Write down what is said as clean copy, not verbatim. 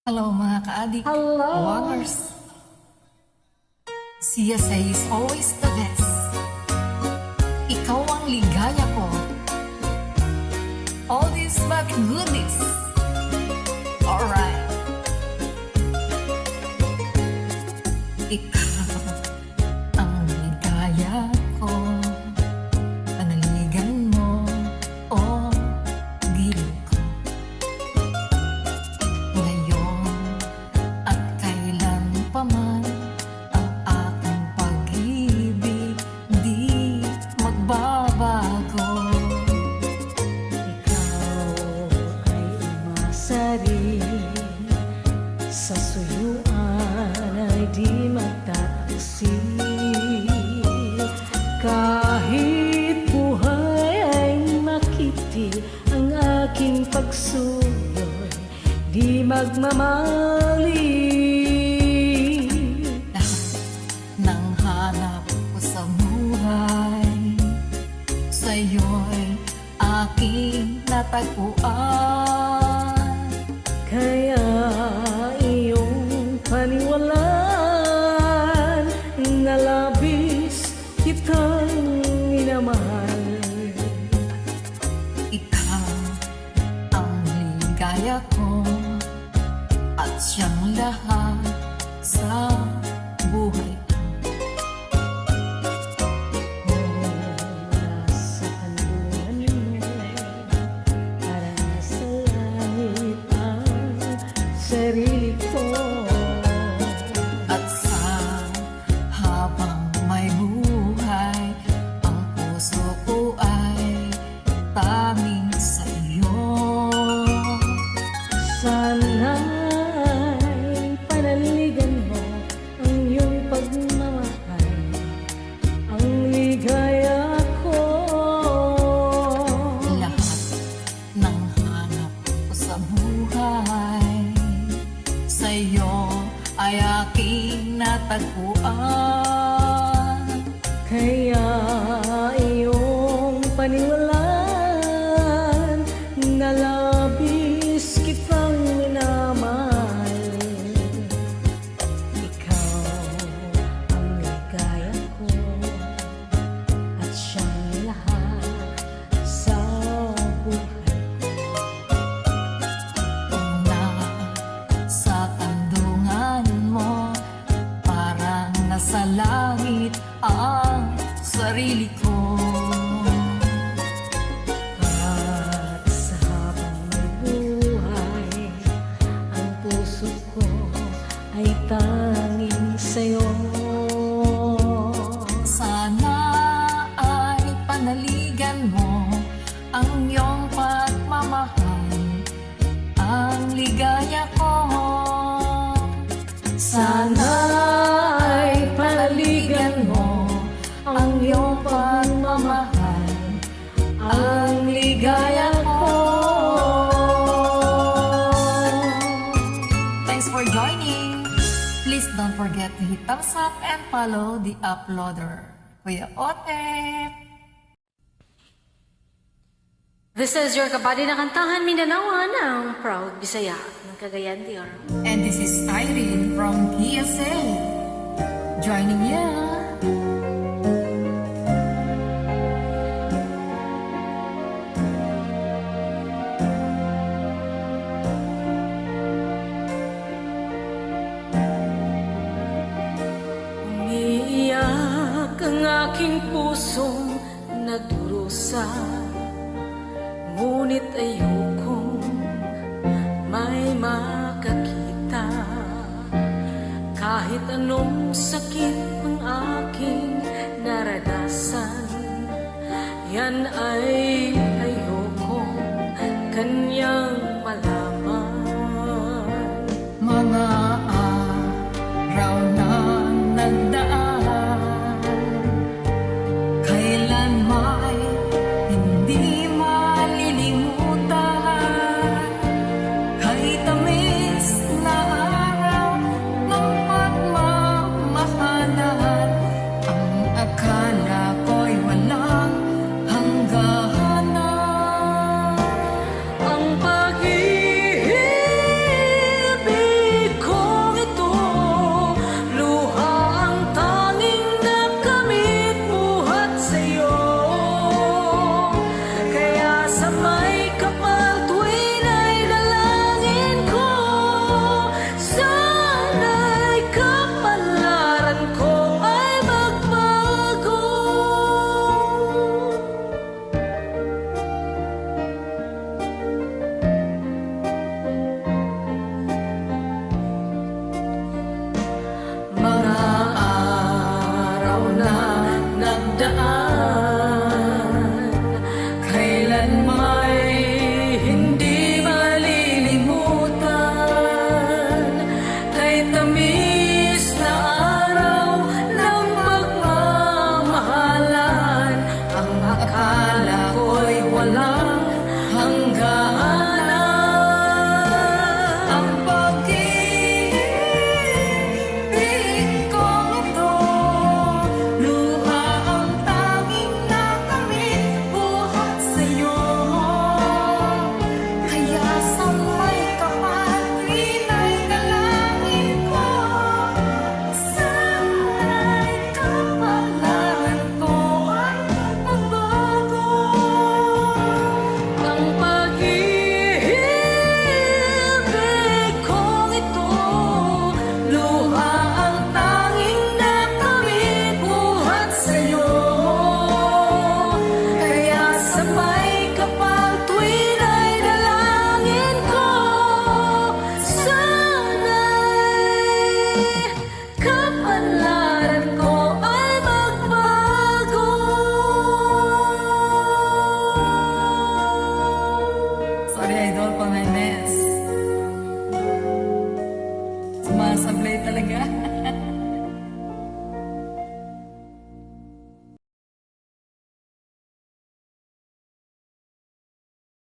Hello mga ka-adik, Hello. wangers. CSA is always the best. Ikaw ang ligaya ko. All this but goodies. Alright. Ikaw ang ligaya ko. Panaligan mo o gilid ko. Ngayon at kailan pa man ang aking pag-ibig di magbabago. Ikaw ay umasa rin, sa suyuan ay di magtataksi. Kahit buhay ay makiti, ang aking pagsuyo'y di magmamali. Lahat ng hanap ko sa buhay sa'yo'y aking natagpuan. Kaya iyong paniwalaan na labis kitang minamahal. Ikaw ang ligaya ko at siyang lahat sa buhay ko. Mula sa kanlungan mo, para sa langit ang sarili ko. At sa habang may buhay, ang puso ko ay tanging sa'yo. Sana'y panaligan mo ang iyong pagmamahal, ang ligaya ko. Lahat ng hanap ko sa buhay sa'yo ay aking natagpuan. Kaya iyong paniwalaan na labis kitang minamahal. Ikaw ang ligaya ko at siyang lahat sa buhay ko. Kung nasa kandungan mo, parang nasa langit ang sarili ko. At sa habang may buhay, ang puso ko ay tanging sa'yo. Sana ay panaligan mo ang iyong pagmamahal, ang ligaya ko. Sana ay panaligan mo ang iyong pagmamahal, ang ligaya ko. Thanks for joining. Please don't forget to hit thumbs up and follow the uploader. Kuya Otet! This is your kabady na kantahan Mindanawan ang Proud Bisaya ng Cagayan de Oro. And this is Irene from PSA. Joining ya. Umiiyak ang aking pusong nagdurusa, ngunit ayokong may makakita. Kahit anong sakit ang aking naranasan, yan ay ayokong kanyang malaman.